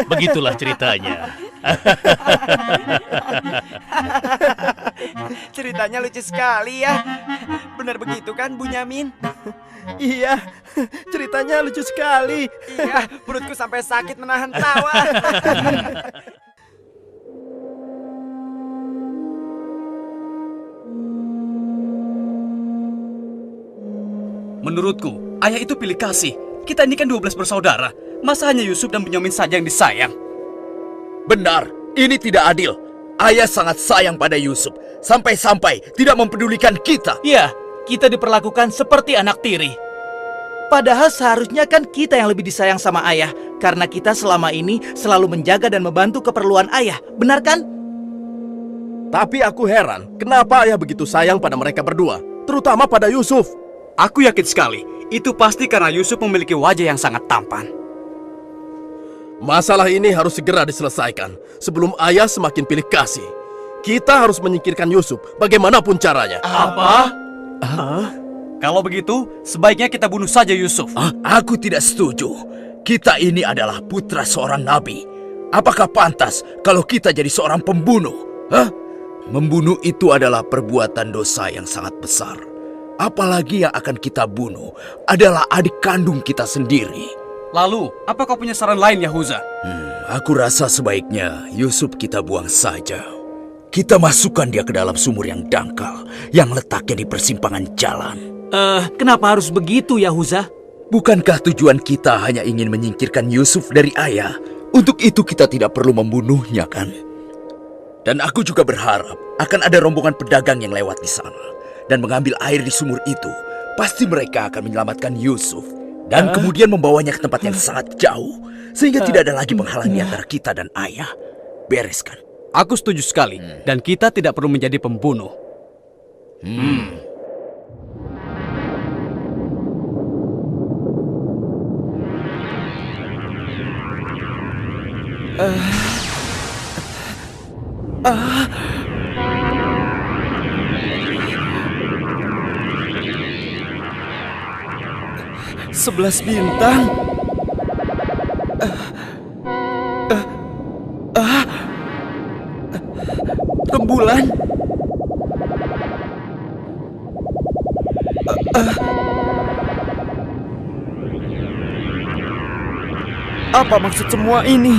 Begitulah ceritanya. Ceritanya lucu sekali ya. Benar begitu kan, Bunyamin? Iya, ceritanya lucu sekali. Iya, perutku sampai sakit menahan tawa. Menurutku, ayah itu pilih kasih. Kita ini kan 12 bersaudara. Masa hanya Yusuf dan Bunyamin saja yang disayang? Benar, ini tidak adil. Ayah sangat sayang pada Yusuf, sampai-sampai tidak mempedulikan kita. Iya, kita diperlakukan seperti anak tiri. Padahal seharusnya kan kita yang lebih disayang sama ayah, karena kita selama ini selalu menjaga dan membantu keperluan ayah. Benar kan? Tapi aku heran, kenapa ayah begitu sayang pada mereka berdua, terutama pada Yusuf. Aku yakin sekali, itu pasti karena Yusuf memiliki wajah yang sangat tampan. Masalah ini harus segera diselesaikan sebelum ayah semakin pilih kasih. Kita harus menyingkirkan Yusuf bagaimanapun caranya. Apa? Kalau begitu, sebaiknya kita bunuh saja Yusuf. Aku tidak setuju. Kita ini adalah putra seorang nabi. Apakah pantas kalau kita jadi seorang pembunuh? Membunuh itu adalah perbuatan dosa yang sangat besar. Apalagi yang akan kita bunuh adalah adik kandung kita sendiri. Lalu, apa kau punya saran lain, Yahuza? Aku rasa sebaiknya Yusuf kita buang saja. Kita masukkan dia ke dalam sumur yang dangkal, yang letaknya di persimpangan jalan. Kenapa harus begitu, Yahuza? Bukankah tujuan kita hanya ingin menyingkirkan Yusuf dari ayah? Untuk itu kita tidak perlu membunuhnya, kan? Dan aku juga berharap akan ada rombongan pedagang yang lewat di sana dan mengambil air di sumur itu. Pasti mereka akan menyelamatkan Yusuf dan kemudian membawanya ke tempat yang sangat jauh, sehingga tidak ada lagi penghalang di antara kita dan ayah. Beres kan? Aku setuju sekali, dan kita tidak perlu menjadi pembunuh. Sebelas bintang. Rembulan. Apa maksud semua ini?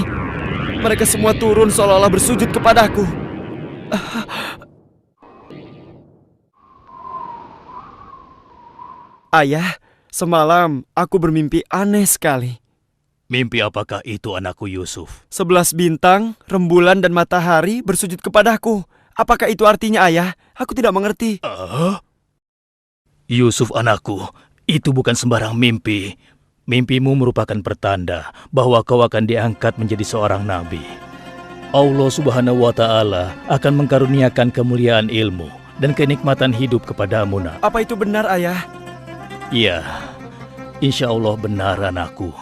Mereka semua turun seolah-olah bersujud kepadaku. Ayah, semalam aku bermimpi aneh sekali. Mimpi apakah itu, anakku Yusuf? 11 bintang, rembulan dan matahari bersujud kepadaku. Apakah itu artinya, ayah? Aku tidak mengerti. Yusuf anakku, itu bukan sembarang mimpi. Mimpimu merupakan pertanda bahwa kau akan diangkat menjadi seorang nabi. Allah Subhanahu wa Ta'ala akan mengkaruniakan kemuliaan ilmu dan kenikmatan hidup kepadamu, nak. Apa itu benar, ayah? Iya, insya Allah benar, anakku.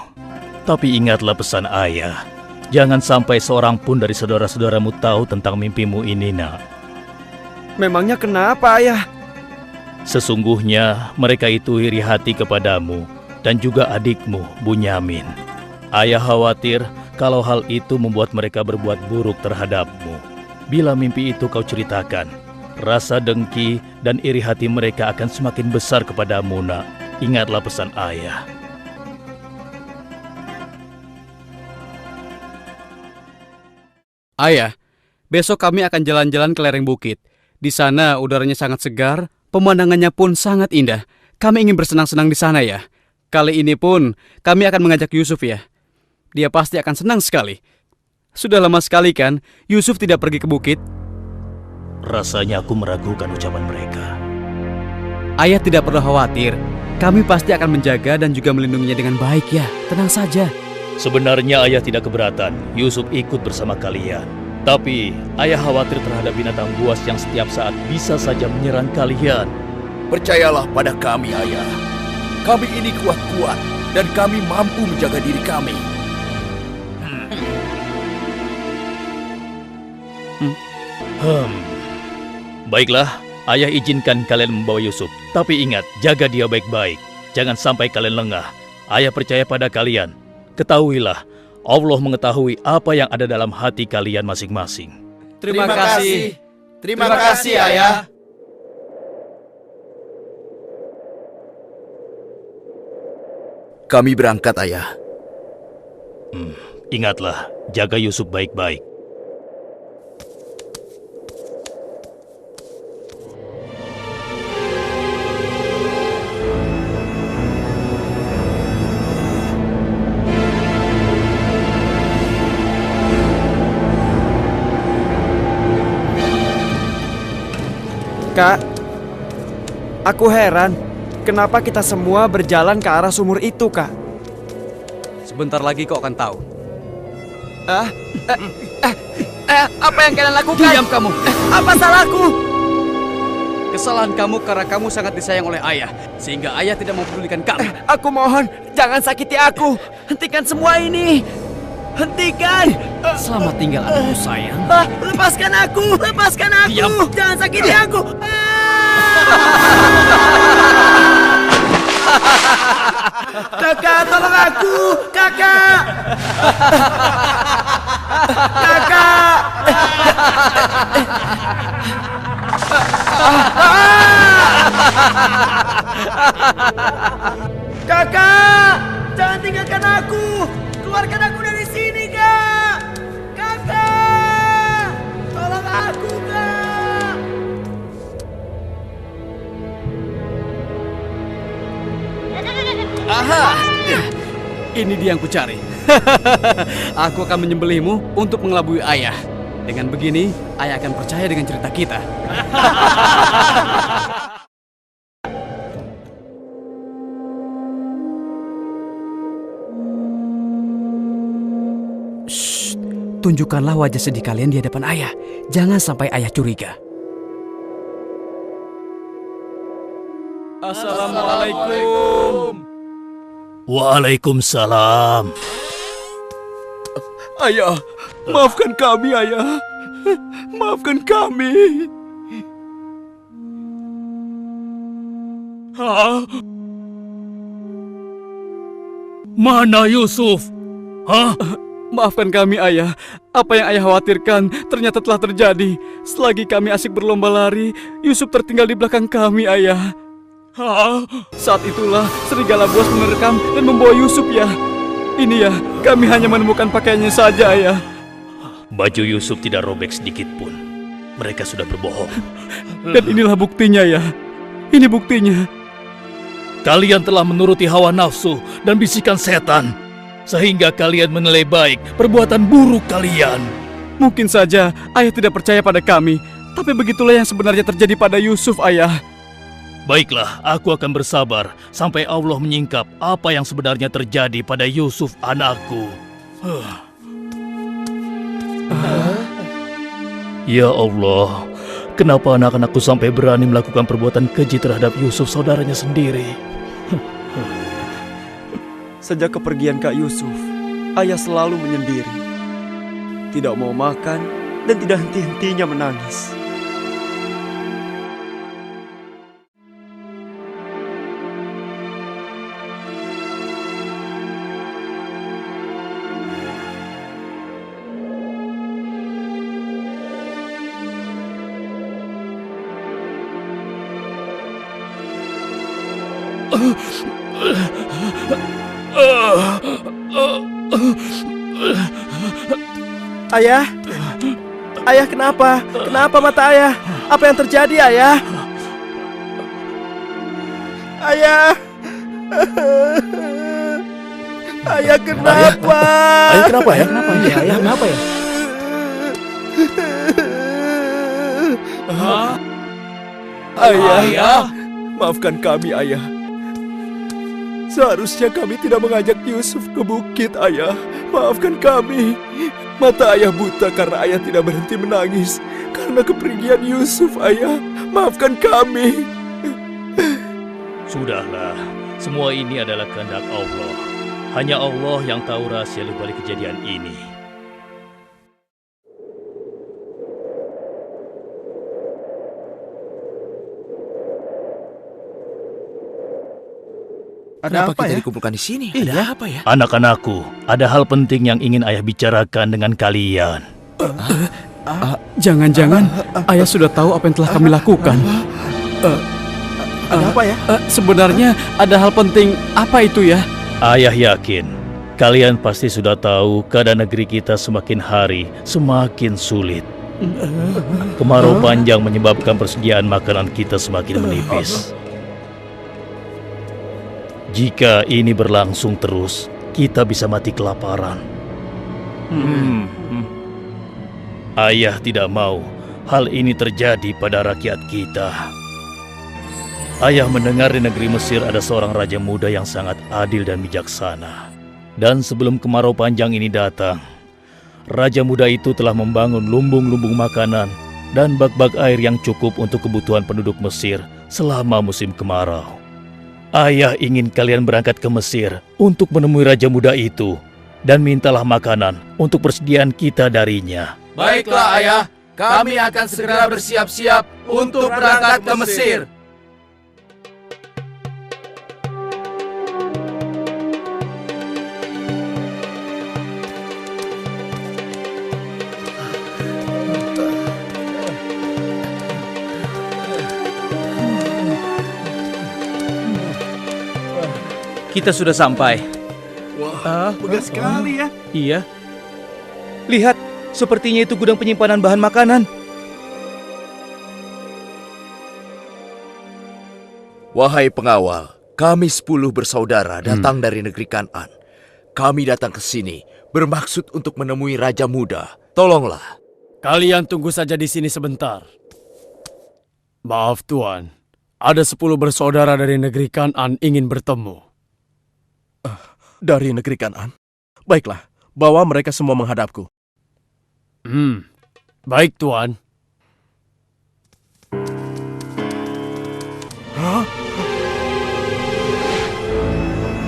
Tapi ingatlah pesan ayah. Jangan sampai seorang pun dari saudara-saudaramu tahu tentang mimpimu ini, nak. Memangnya kenapa, ayah? Sesungguhnya mereka itu iri hati kepadamu dan juga adikmu, Bunyamin. Ayah khawatir kalau hal itu membuat mereka berbuat buruk terhadapmu. Bila mimpi itu kau ceritakan, rasa dengki dan iri hati mereka akan semakin besar kepadamu, nak. Ingatlah pesan ayah. Ayah, besok kami akan jalan-jalan ke lereng bukit. Di sana udaranya sangat segar, pemandangannya pun sangat indah. Kami ingin bersenang-senang di sana, ya. Kali ini pun kami akan mengajak Yusuf, ya. Dia pasti akan senang sekali. Sudah lama sekali kan Yusuf tidak pergi ke bukit. Rasanya aku meragukan ucapan mereka. Ayah tidak perlu khawatir. Kami pasti akan menjaga dan juga melindunginya dengan baik, ya. Tenang saja. Sebenarnya ayah tidak keberatan Yusuf ikut bersama kalian. Tapi ayah khawatir terhadap binatang buas yang setiap saat bisa saja menyerang kalian. Percayalah pada kami, ayah. Kami ini kuat-kuat dan kami mampu menjaga diri kami. Baiklah, ayah izinkan kalian membawa Yusuf. Tapi ingat, jaga dia baik-baik. Jangan sampai kalian lengah. Ayah percaya pada kalian. Ketahuilah, Allah mengetahui apa yang ada dalam hati kalian masing-masing. Terima kasih. Terima kasih, Ayah. Kami berangkat, Ayah. Ingatlah, jaga Yusuf baik-baik. Kak, aku heran. Kenapa kita semua berjalan ke arah sumur itu, Kak? Sebentar lagi kau akan tahu. Apa yang kalian lakukan? Diam kamu. Apa salahku? Kesalahan kamu karena kamu sangat disayang oleh ayah, sehingga ayah tidak mempedulikan kamu. Aku mohon, jangan sakiti aku. Hentikan semua ini. Hentikan. Selamat tinggal anakku sayang. Lepaskan aku. Lepaskan aku. Diam. Jangan sakiti aku. Kakak, tolong aku. Kakak. Kakak. Kakak, jangan tinggalkan aku. Keluarkan aku dari sini, Kak. Kakak, tolong aku, Kak. Aha! Ini dia yang kucari. Aku akan menyembelihmu untuk mengelabui ayah. Dengan begini, ayah akan percaya dengan cerita kita. Shh, tunjukkanlah wajah sedih kalian di hadapan ayah. Jangan sampai ayah curiga. Assalamualaikum. Waalaikumsalam. Ayah, maafkan kami, Ayah. Maafkan kami. Hah? Mana Yusuf? Hah? Maafkan kami, ayah. Apa yang ayah khawatirkan ternyata telah terjadi. Selagi kami asik berlomba lari, Yusuf tertinggal di belakang kami, ayah. Hah? Saat itulah serigala buas menerkam dan membawa Yusuf, ya. Ini ya, kami hanya menemukan pakaiannya saja, ayah. Baju Yusuf tidak robek sedikit pun. Mereka sudah berbohong. Dan inilah buktinya, ya. Ini buktinya. Kalian telah menuruti hawa nafsu dan bisikan setan, sehingga kalian menilai baik perbuatan buruk kalian. Mungkin saja ayah tidak percaya pada kami, tapi begitulah yang sebenarnya terjadi pada Yusuf, ayah. Baiklah, aku akan bersabar sampai Allah menyingkap apa yang sebenarnya terjadi pada Yusuf anakku. Ya Allah, kenapa anak-anakku sampai berani melakukan perbuatan keji terhadap Yusuf saudaranya sendiri? Sejak kepergian Kak Yusuf, ayah selalu menyendiri. Tidak mau makan dan tidak henti-hentinya menangis. Ayah? Ayah kenapa? Kenapa mata ayah? Apa yang terjadi, ayah? Ayah? Ayah kenapa? Ayah kenapa ya? Kenapa ya? Ayah kenapa ya? Ayah, maafkan kami, ayah. Seharusnya kami tidak mengajak Yusuf ke bukit, ayah. Maafkan kami. Mata ayah buta karena ayah tidak berhenti menangis karena kepergian Yusuf, ayah. Maafkan kami. Sudahlah, semua ini adalah kehendak Allah. Hanya Allah yang tahu rahasia di balik kejadian ini. Kenapa kita dikumpulkan di sini? Ada apa ya? Anak-anakku, ada hal penting yang ingin ayah bicarakan dengan kalian. Jangan-jangan ayah sudah tahu apa yang telah kami lakukan. Ada apa ya? Sebenarnya ada hal penting apa itu ya? Ayah yakin kalian pasti sudah tahu keadaan negeri kita semakin hari semakin sulit. Kemarau panjang menyebabkan persediaan makanan kita semakin menipis. Jika ini berlangsung terus, kita bisa mati kelaparan. Ayah tidak mau hal ini terjadi pada rakyat kita. Ayah mendengar di negeri Mesir ada seorang raja muda yang sangat adil dan bijaksana. Dan sebelum kemarau panjang ini datang, raja muda itu telah membangun lumbung-lumbung makanan dan bak-bak air yang cukup untuk kebutuhan penduduk Mesir selama musim kemarau. Ayah ingin kalian berangkat ke Mesir untuk menemui raja muda itu dan mintalah makanan untuk persediaan kita darinya. Baiklah ayah, kami akan segera bersiap-siap untuk berangkat ke Mesir. Kita sudah sampai. Wah, megah sekali ya. Iya. Lihat, sepertinya itu gudang penyimpanan bahan makanan. Wahai pengawal, kami 10 bersaudara datang dari negeri Kan'an. Kami datang ke sini bermaksud untuk menemui Raja Muda. Tolonglah. Kalian tunggu saja di sini sebentar. Maaf Tuan, ada 10 bersaudara dari negeri Kan'an ingin bertemu. Dari negeri Kan'an. Baiklah, bawa mereka semua menghadapku. Baik Tuan. Hah?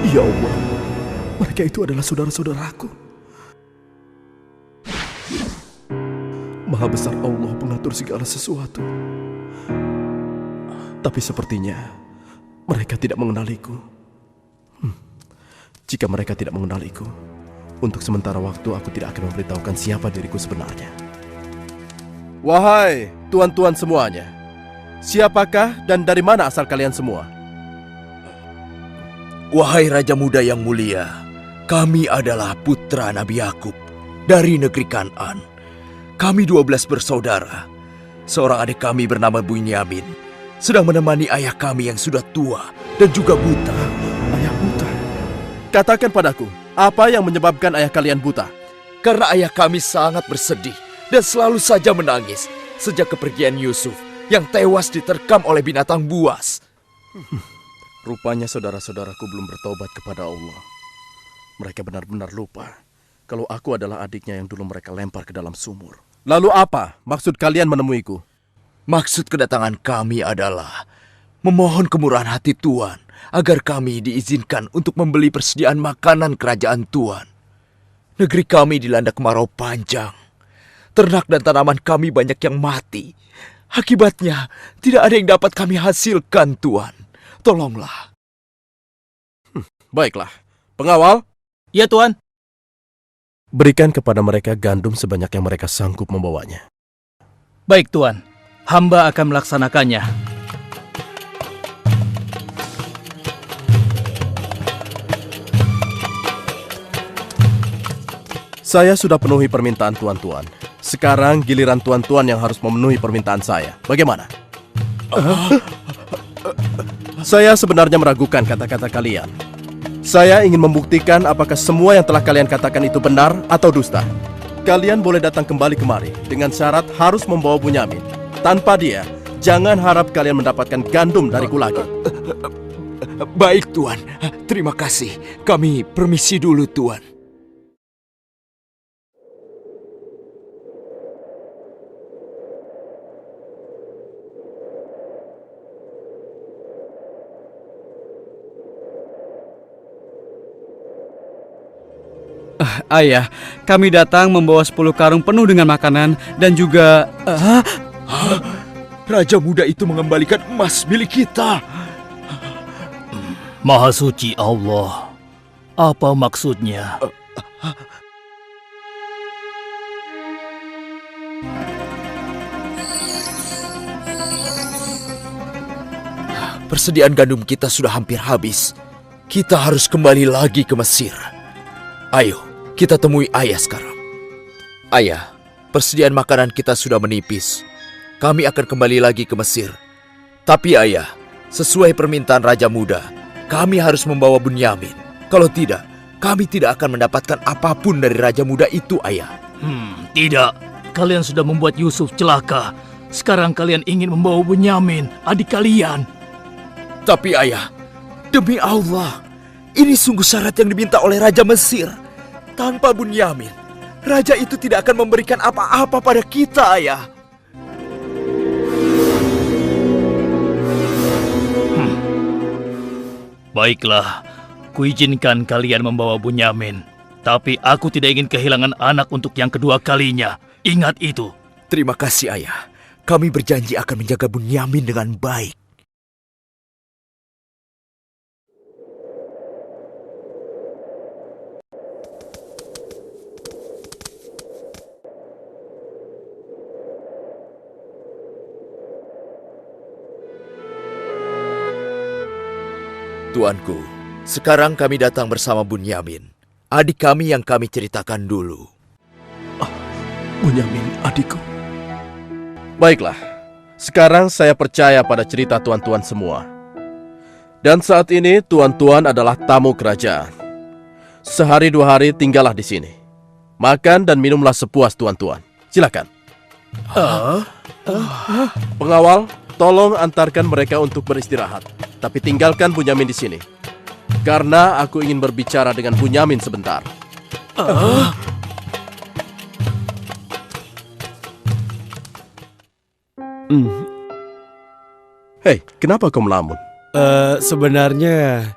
Ya Allah, mereka itu adalah saudara-saudaraku. Maha besar Allah pengatur segala sesuatu. Tapi sepertinya mereka tidak mengenaliku. Jika mereka tidak mengenaliku, untuk sementara waktu aku tidak akan memberitahukan siapa diriku sebenarnya. Wahai tuan-tuan semuanya, siapakah dan dari mana asal kalian semua? Wahai Raja Muda yang mulia, kami adalah putra Nabi Yakub dari negeri Kan'an. Kami 12 bersaudara. Seorang adik kami bernama Bunyamin sedang menemani ayah kami yang sudah tua dan juga buta. Ayah buta? Katakan padaku, apa yang menyebabkan ayah kalian buta? Karena ayah kami sangat bersedih dan selalu saja menangis sejak kepergian Yusuf yang tewas diterkam oleh binatang buas. Rupanya saudara-saudaraku belum bertobat kepada Allah. Mereka benar-benar lupa kalau aku adalah adiknya yang dulu mereka lempar ke dalam sumur. Lalu apa maksud kalian menemuiku? Maksud kedatangan kami adalah memohon kemurahan hati Tuan agar kami diizinkan untuk membeli persediaan makanan kerajaan Tuan. Negeri kami dilanda kemarau panjang. Ternak dan tanaman kami banyak yang mati. Akibatnya tidak ada yang dapat kami hasilkan, Tuan. Tolonglah. Baiklah, pengawal. Ya Tuan. Berikan kepada mereka gandum sebanyak yang mereka sanggup membawanya. Baik Tuan, hamba akan melaksanakannya. Saya sudah penuhi permintaan tuan-tuan. Sekarang giliran tuan-tuan yang harus memenuhi permintaan saya. Bagaimana? Saya sebenarnya meragukan kata-kata kalian. Saya ingin membuktikan apakah semua yang telah kalian katakan itu benar atau dusta. Kalian boleh datang kembali kemari dengan syarat harus membawa Bunyamin. Tanpa dia, jangan harap kalian mendapatkan gandum dariku lagi. Baik, Tuan. Terima kasih. Kami permisi dulu, Tuan. Ayah, kami datang membawa 10 karung penuh dengan makanan dan juga... Raja muda itu mengembalikan emas milik kita. Maha suci Allah. Apa maksudnya? Persediaan gandum kita sudah hampir habis. Kita harus kembali lagi ke Mesir. Ayo, kita temui ayah sekarang. Ayah, persediaan makanan kita sudah menipis. Kami akan kembali lagi ke Mesir. Tapi ayah, sesuai permintaan Raja Muda, kami harus membawa Bunyamin. Kalau tidak, kami tidak akan mendapatkan apapun dari Raja Muda itu, ayah. Tidak. Kalian sudah membuat Yusuf celaka. Sekarang kalian ingin membawa Bunyamin, adik kalian. Tapi ayah, demi Allah, ini sungguh syarat yang diminta oleh Raja Mesir. Tanpa Bunyamin, Raja itu tidak akan memberikan apa-apa pada kita, ayah. Baiklah, kuizinkan kalian membawa Bunyamin. Tapi aku tidak ingin kehilangan anak untuk yang kedua kalinya. Ingat itu. Terima kasih, ayah. Kami berjanji akan menjaga Bunyamin dengan baik. Tuanku, sekarang kami datang bersama Bunyamin, adik kami yang kami ceritakan dulu. Bunyamin, adikku. Baiklah, sekarang saya percaya pada cerita tuan-tuan semua. Dan saat ini tuan-tuan adalah tamu kerajaan. Sehari 2 hari tinggallah di sini. Makan dan minumlah sepuas tuan-tuan. Silakan. Pengawal, tolong antarkan mereka untuk beristirahat. Tapi tinggalkan Bunyamin di sini. Karena aku ingin berbicara dengan Bunyamin sebentar. Hei, kenapa kau melamun? Sebenarnya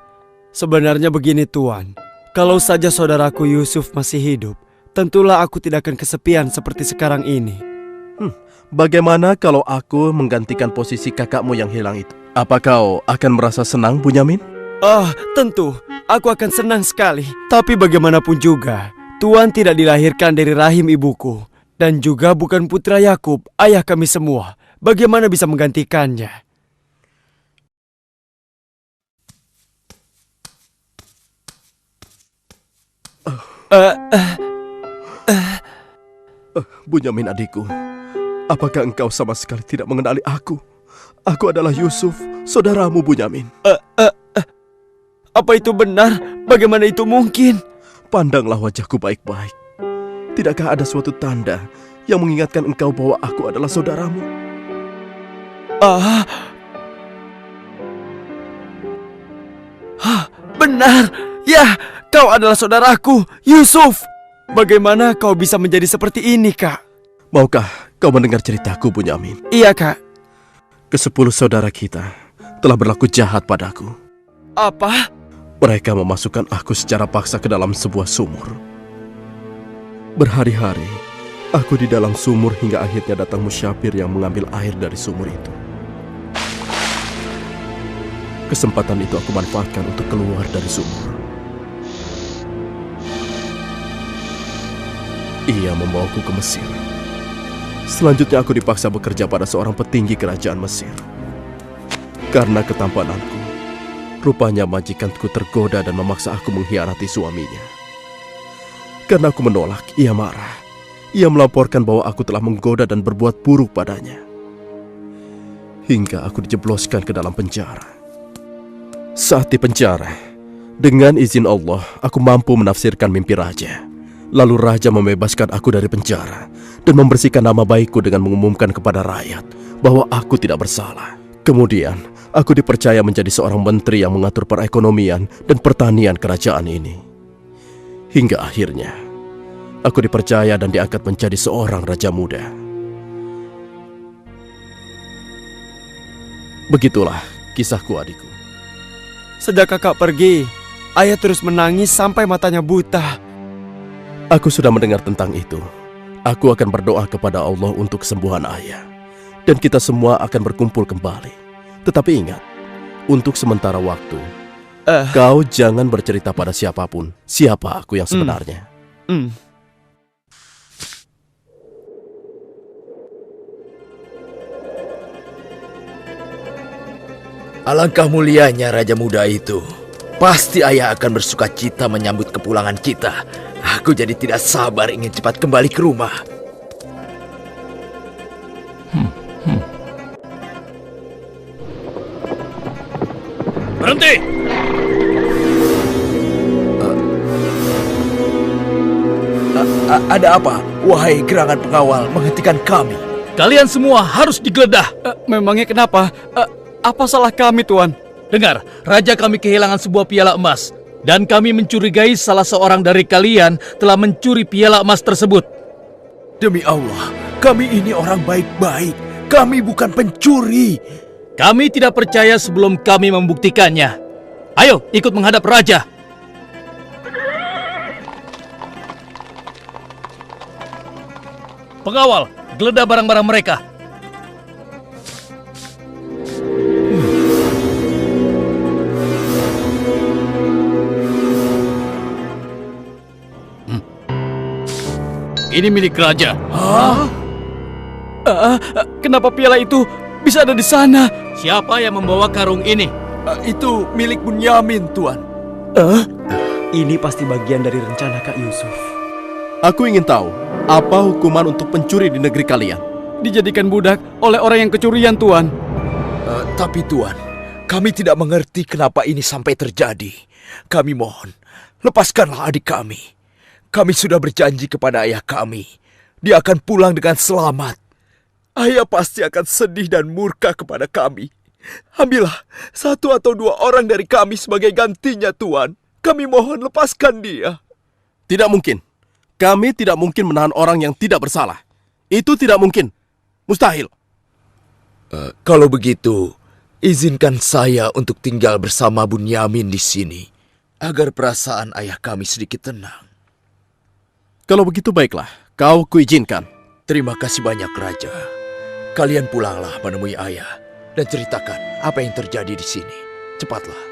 begini Tuan. Kalau saja saudaraku Yusuf masih hidup, tentulah aku tidak akan kesepian seperti sekarang ini. Bagaimana kalau aku menggantikan posisi kakakmu yang hilang itu? Apa kau akan merasa senang, Bunyamin? Tentu. Aku akan senang sekali. Tapi bagaimanapun juga, Tuan tidak dilahirkan dari rahim ibuku. Dan juga bukan putra Yakub, ayah kami semua. Bagaimana bisa menggantikannya? Bunyamin adikku, apakah engkau sama sekali tidak mengenali aku? Aku adalah Yusuf, saudaramu Bunyamin. Apa itu benar? Bagaimana itu mungkin? Pandanglah wajahku baik-baik. Tidakkah ada suatu tanda yang mengingatkan engkau bahwa aku adalah saudaramu? Benar. Ya, kau adalah saudaraku, Yusuf. Bagaimana kau bisa menjadi seperti ini, Kak? Maukah kau mendengar ceritaku, Bunyamin? Iya, Kak. Ke-10 saudara kita telah berlaku jahat padaku. Apa? Mereka memasukkan aku secara paksa ke dalam sebuah sumur. Berhari-hari, aku di dalam sumur hingga akhirnya datang musyafir yang mengambil air dari sumur itu. Kesempatan itu aku manfaatkan untuk keluar dari sumur. Ia membawaku ke Mesir. Selanjutnya aku dipaksa bekerja pada seorang petinggi kerajaan Mesir. Karena ketampananku, rupanya majikanku tergoda dan memaksa aku mengkhianati suaminya. Karena aku menolak, ia marah. Ia melaporkan bahwa aku telah menggoda dan berbuat buruk padanya. Hingga aku dijebloskan ke dalam penjara. Saat di penjara, dengan izin Allah, aku mampu menafsirkan mimpi raja. Lalu raja membebaskan aku dari penjara dan membersihkan nama baikku dengan mengumumkan kepada rakyat bahwa aku tidak bersalah. Kemudian, aku dipercaya menjadi seorang menteri yang mengatur perekonomian dan pertanian kerajaan ini. Hingga akhirnya, aku dipercaya dan diangkat menjadi seorang raja muda. Begitulah kisahku, adikku. Sejak kakak pergi, ayah terus menangis sampai matanya buta. Aku sudah mendengar tentang itu. Aku akan berdoa kepada Allah untuk kesembuhan ayah. Dan kita semua akan berkumpul kembali. Tetapi ingat, untuk sementara waktu, Kau jangan bercerita pada siapapun siapa aku yang sebenarnya. Alangkah mulianya Raja Muda itu. Pasti ayah akan bersuka cita menyambut kepulangan kita. Aku jadi tidak sabar ingin cepat kembali ke rumah. Berhenti! Ada apa? Wahai gerangan pengawal, menghentikan kami. Kalian semua harus digeledah. Memangnya kenapa? Apa salah kami, Tuan? Dengar, raja kami kehilangan sebuah piala emas. Dan kami mencurigai salah seorang dari kalian telah mencuri piala emas tersebut. Demi Allah, kami ini orang baik-baik. Kami bukan pencuri. Kami tidak percaya sebelum kami membuktikannya. Ayo, ikut menghadap raja. Pengawal, geledah barang-barang mereka. Ini milik raja. Kenapa piala itu bisa ada di sana? Siapa yang membawa karung ini? Itu milik Bunyamin, Tuan. Ini pasti bagian dari rencana Kak Yusuf. Aku ingin tahu, apa hukuman untuk pencuri di negeri kalian? Dijadikan budak oleh orang yang kecurian, Tuan. Tapi Tuan, kami tidak mengerti kenapa ini sampai terjadi. Kami mohon, lepaskanlah adik kami. Kami sudah berjanji kepada ayah kami. Dia akan pulang dengan selamat. Ayah pasti akan sedih dan murka kepada kami. Ambillah 1 atau 2 orang dari kami sebagai gantinya, Tuan. Kami mohon lepaskan dia. Tidak mungkin. Kami tidak mungkin menahan orang yang tidak bersalah. Itu tidak mungkin. Mustahil. Kalau begitu, izinkan saya untuk tinggal bersama Bunyamin di sini, agar perasaan ayah kami sedikit tenang. Kalau begitu baiklah, kau kuizinkan. Terima kasih banyak, Raja. Kalian pulanglah menemui ayah dan ceritakan apa yang terjadi di sini. Cepatlah.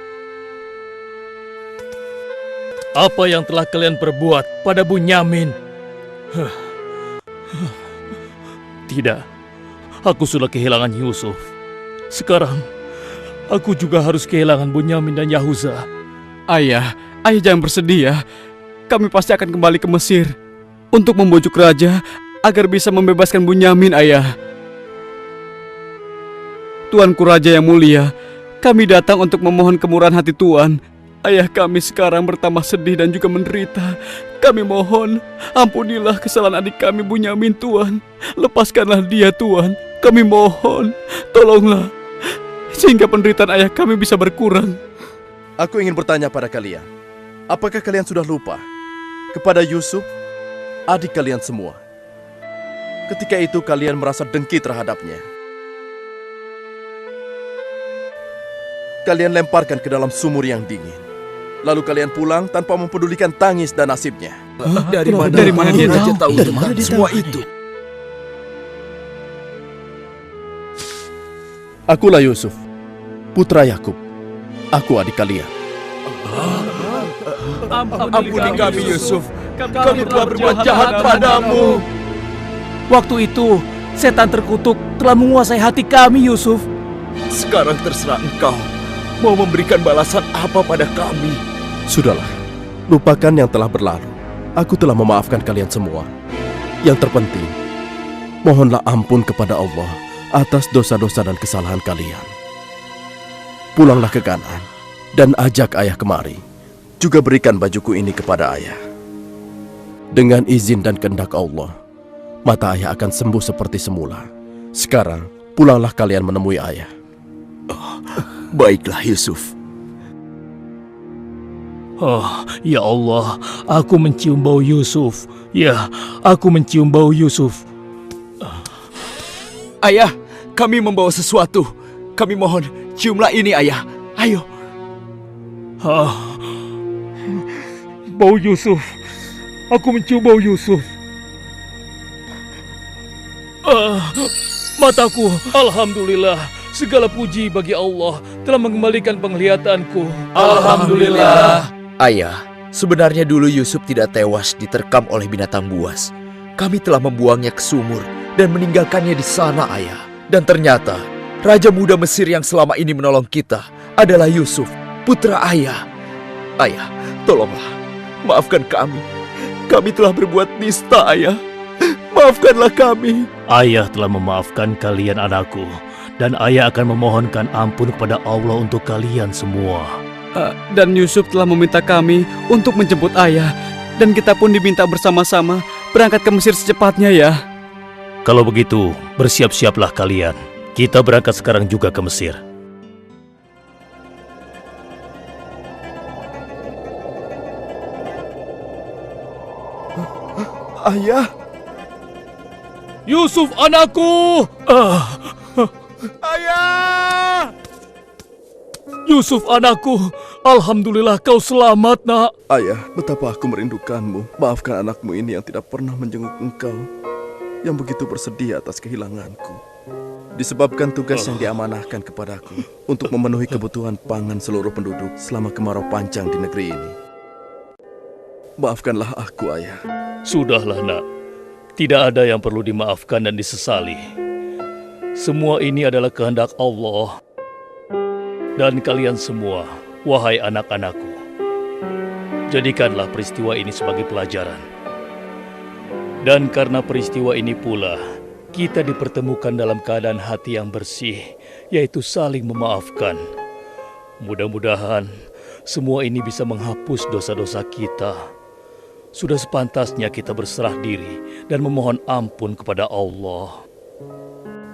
Apa yang telah kalian perbuat pada Bunyamin? Tidak, aku sudah kehilangan Yusuf. Sekarang, aku juga harus kehilangan Bunyamin dan Yahuza. Ayah jangan bersedih ya. Kami pasti akan kembali ke Mesir untuk membujuk raja agar bisa membebaskan Bunyamin, ayah. Tuanku Raja yang mulia, kami datang untuk memohon kemurahan hati Tuan. Ayah kami sekarang bertambah sedih dan juga menderita. Kami mohon, ampunilah kesalahan adik kami Bunyamin, Tuan. Lepaskanlah dia, Tuan. Kami mohon, tolonglah, sehingga penderitaan ayah kami bisa berkurang. Aku ingin bertanya pada kalian. Apakah kalian sudah lupa kepada Yusuf, adik kalian semua? Ketika itu kalian merasa dengki terhadapnya. Kalian lemparkan ke dalam sumur yang dingin. Lalu kalian pulang tanpa mempedulikan tangis dan nasibnya. Dari mana dia Raja tahu tentang semua itu? Akulah Yusuf, putra Yakub. Aku adik kalian. Ampuni kami, Yusuf. Kami telah berbuat jahat padamu. Waktu itu, setan terkutuk telah menguasai hati kami, Yusuf. Sekarang terserah engkau mau memberikan balasan apa pada kami. Sudahlah, lupakan yang telah berlalu. Aku telah memaafkan kalian semua. Yang terpenting, mohonlah ampun kepada Allah atas dosa-dosa dan kesalahan kalian. Pulanglah ke Kanaan dan ajak ayah kemari. Juga berikan bajuku ini kepada ayah. Dengan izin dan kehendak Allah, mata ayah akan sembuh seperti semula. Sekarang, pulanglah kalian menemui ayah. Baiklah, Yusuf. Oh, ya Allah, aku mencium bau Yusuf. Ya, aku mencium bau Yusuf. Ayah, kami membawa sesuatu. Kami mohon, ciumlah ini, ayah. Ayo. Bau Yusuf. Aku mencium bau Yusuf. Mataku, alhamdulillah. Segala puji bagi Allah. telah mengembalikan penglihatanku. Alhamdulillah. Ayah, sebenarnya dulu Yusuf tidak tewas diterkam oleh binatang buas. Kami telah membuangnya ke sumur dan meninggalkannya di sana, Ayah. Dan ternyata, Raja Muda Mesir yang selama ini menolong kita adalah Yusuf, putra Ayah. Ayah, tolonglah, maafkan kami. Kami telah berbuat nista, Ayah. Maafkanlah kami. Ayah telah memaafkan kalian anakku, dan ayah akan memohonkan ampun kepada Allah untuk kalian semua. Dan Yusuf telah meminta kami untuk menjemput ayah, dan kita pun diminta bersama-sama berangkat ke Mesir secepatnya ya. Kalau begitu, bersiap-siaplah kalian. Kita berangkat sekarang juga ke Mesir. Ayah, Yusuf anakku! ayah! Yusuf anakku, alhamdulillah kau selamat, nak. Ayah, betapa aku merindukanmu. Maafkan anakmu ini yang tidak pernah menjenguk engkau, yang begitu bersedih atas kehilanganku. Disebabkan tugas yang diamanahkan kepadaku untuk memenuhi kebutuhan pangan seluruh penduduk selama kemarau panjang di negeri ini. Maafkanlah aku, ayah. Sudahlah, nak. Tidak ada yang perlu dimaafkan dan disesali. Semua ini adalah kehendak Allah. Dan kalian semua, wahai anak-anakku, jadikanlah peristiwa ini sebagai pelajaran. Dan karena peristiwa ini pula, kita dipertemukan dalam keadaan hati yang bersih, yaitu saling memaafkan. Mudah-mudahan semua ini bisa menghapus dosa-dosa kita. Sudah sepantasnya kita berserah diri dan memohon ampun kepada Allah.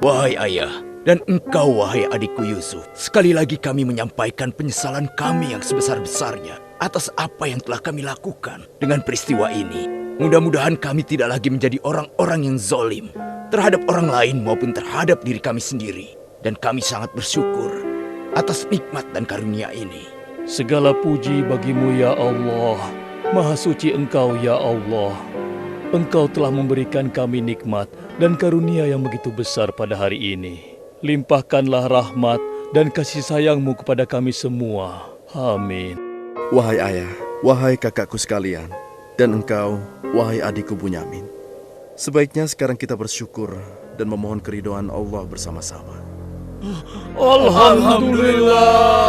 Wahai ayah, dan engkau wahai adikku Yusuf, sekali lagi kami menyampaikan penyesalan kami yang sebesar-besarnya atas apa yang telah kami lakukan dengan peristiwa ini. Mudah-mudahan kami tidak lagi menjadi orang-orang yang zalim terhadap orang lain maupun terhadap diri kami sendiri. Dan kami sangat bersyukur atas nikmat dan karunia ini. Segala puji bagimu ya Allah. Maha suci Engkau ya Allah. Engkau telah memberikan kami nikmat dan karunia yang begitu besar pada hari ini. Limpahkanlah rahmat dan kasih sayang-Mu kepada kami semua. Amin. Wahai ayah, wahai kakakku sekalian, dan engkau, wahai adikku Bunyamin. Sebaiknya sekarang kita bersyukur dan memohon keridhaan Allah bersama-sama. Alhamdulillah.